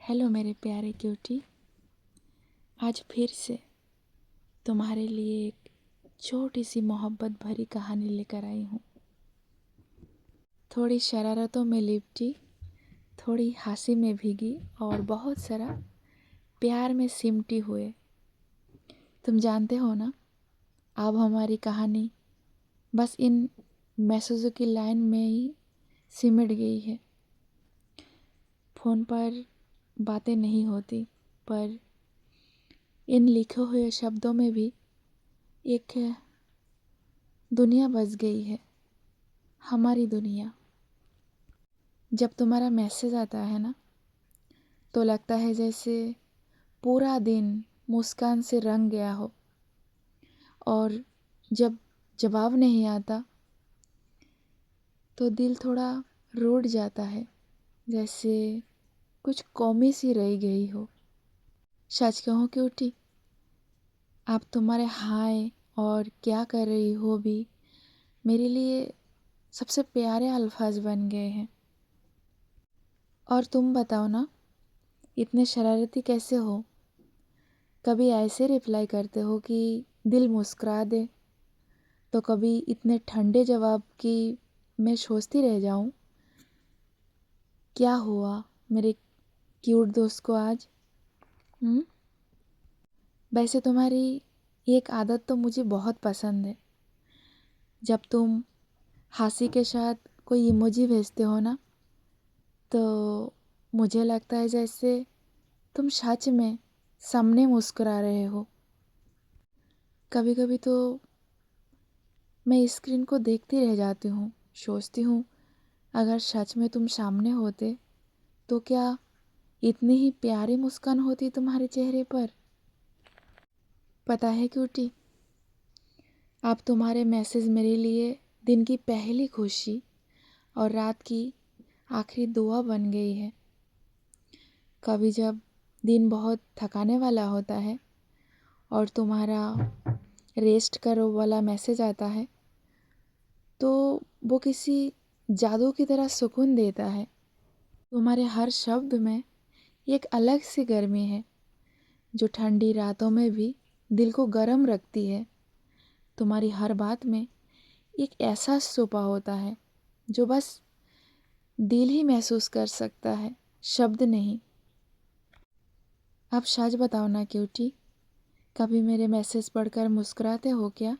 Hello मेरे प्यारे cutie. आज फिर से तुम्हारे लिए एक छोटी सी मोहब्बत भरी कहानी लेकर आई हूँ। थोड़ी शरारतों में लिपटी, थोड़ी हंसी में भीगी और बहुत सारा प्यार में सिमटी हुए। तुम जानते हो ना, अब हमारी कहानी बस इन मैसेजों की लाइन में ही सिमट गई है। फ़ोन पर बातें नहीं होती, पर इन लिखे हुए शब्दों में भी एक दुनिया बस गई है, हमारी दुनिया। जब तुम्हारा मैसेज आता है ना, तो लगता है जैसे पूरा दिन मुस्कान से रंग गया हो, और जब जवाब नहीं आता तो दिल थोड़ा रूठ जाता है, जैसे कुछ कमी सी रह गई हो। सच कहूँ क्यूटी, आप तुम्हारे हाय और क्या कर रही हो भी मेरे लिए सबसे प्यारे अल्फाज बन गए हैं। और तुम बताओ ना, इतने शरारती कैसे हो? कभी ऐसे रिप्लाई करते हो कि दिल मुस्कुरा दे, तो कभी इतने ठंडे जवाब कि मैं सोचती रह जाऊं क्या हुआ मेरे क्यूट दोस्त को आज। वैसे तुम्हारी एक आदत तो मुझे बहुत पसंद है। जब तुम हंसी के साथ कोई इमोजी भेजते हो ना, तो मुझे लगता है जैसे तुम सच में सामने मुस्कुरा रहे हो। कभी कभी तो मैं स्क्रीन को देखती रह जाती हूँ, सोचती हूँ अगर सच में तुम सामने होते तो क्या इतनी ही प्यारी मुस्कान होती तुम्हारे चेहरे पर। पता है क्यूटी, अब तुम्हारे मैसेज मेरे लिए दिन की पहली खुशी और रात की आखिरी दुआ बन गई है। कभी जब दिन बहुत थकाने वाला होता है और तुम्हारा रेस्ट करो वाला मैसेज आता है, तो वो किसी जादू की तरह सुकून देता है। तुम्हारे हर शब्द में एक अलग सी गर्मी है, जो ठंडी रातों में भी दिल को गर्म रखती है। तुम्हारी हर बात में एक ऐसा छुपा होता है जो बस दिल ही महसूस कर सकता है, शब्द नहीं। अब सच बताओ ना क्यूटी, कभी मेरे मैसेज पढ़कर मुस्कुराते हो क्या,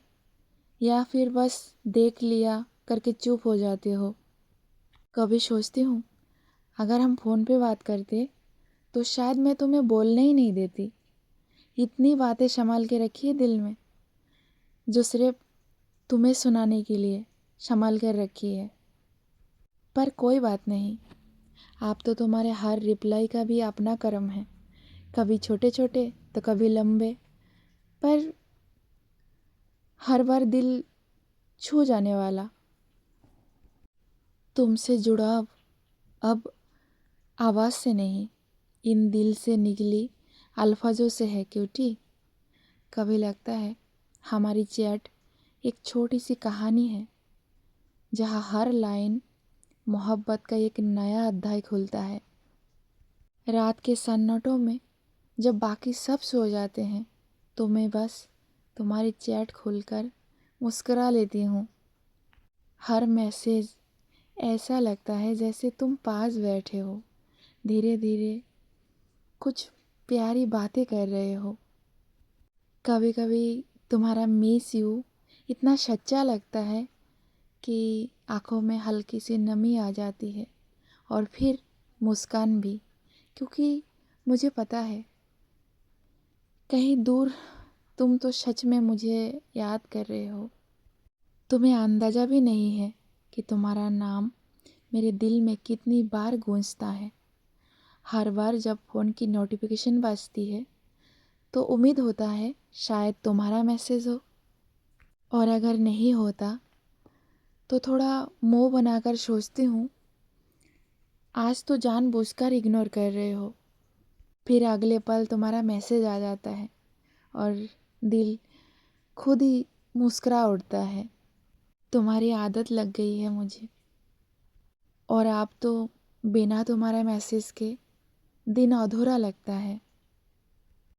या फिर बस देख लिया करके चुप हो जाते हो? कभी सोचती हूँ अगर हम फ़ोन पे बात करते तो शायद मैं तुम्हें बोलने ही नहीं देती। इतनी बातें संभाल के रखी है दिल में, जो सिर्फ तुम्हें सुनाने के लिए संभाल कर रखी है। पर कोई बात नहीं, आप तो तुम्हारे हर रिप्लाई का भी अपना कर्म है, कभी छोटे छोटे तो कभी लंबे, पर हर बार दिल छू जाने वाला। तुमसे जुड़ाव अब आवाज़ से नहीं, इन दिल से निकली अल्फाजों से है क्यूटी। कभी लगता है हमारी चैट एक छोटी सी कहानी है, जहाँ हर लाइन मोहब्बत का एक नया अध्याय खुलता है। रात के सन्नाटों में जब बाकी सब सो जाते हैं, तो मैं बस तुम्हारी चैट खोलकर मुस्कुरा लेती हूँ। हर मैसेज ऐसा लगता है जैसे तुम पास बैठे हो, धीरे धीरे कुछ प्यारी बातें कर रहे हो। कभी कभी तुम्हारा मिस यू इतना सच्चा लगता है कि आंखों में हल्की सी नमी आ जाती है, और फिर मुस्कान भी, क्योंकि मुझे पता है कहीं दूर तुम तो सच में मुझे याद कर रहे हो। तुम्हें अंदाज़ा भी नहीं है कि तुम्हारा नाम मेरे दिल में कितनी बार गूंजता है। हर बार जब फ़ोन की नोटिफिकेशन बजती है, तो उम्मीद होता है शायद तुम्हारा मैसेज हो, और अगर नहीं होता तो थोड़ा मुंह बनाकर सोचती हूँ आज तो जानबूझकर इग्नोर कर रहे हो। फिर अगले पल तुम्हारा मैसेज आ जाता है और दिल खुद ही मुस्कुरा उठता है। तुम्हारी आदत लग गई है मुझे, और आप तो बिना तुम्हारे मैसेज के दिन अधूरा लगता है।